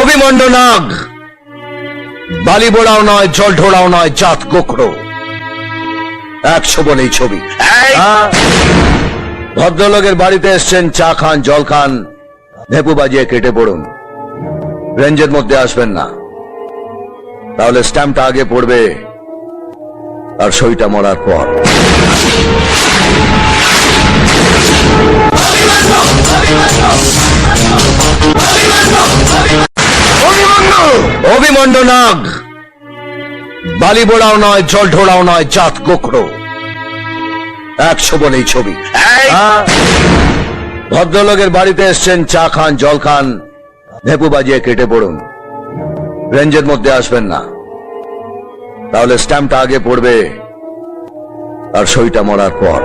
অভিমন্ডু নাগ, বালি বোড়াও নয়, জল ঢোড়াও নয়, জাত গোখরো, 100 বলেই ছবি। ভদ্রলোকের বাড়িতে এসছেন, চা খান, জল খান, ভেপু বাজিয়ে কেটে পড়ুন, রেঞ্জের মধ্যে আসবেন না, তাহলে স্ট্যাম্পটা আগে পড়বে আর সইটা মরার পর। অভিমন্ডু নাগ, বালি বোড়াও নয়, জল ঢোড়াও নয়, জাত গোখরো, 100 বলেই ছবি। ভদ্রলোকের বাড়িতে এসছেন, চা খান, জল খান, ভেপু বাজিয়ে কেটে পড়ুন, রেঞ্জের মধ্যে আসবেন না, তাহলে স্ট্যাম্পটা আগে পড়বে আর সইটা মরার পর।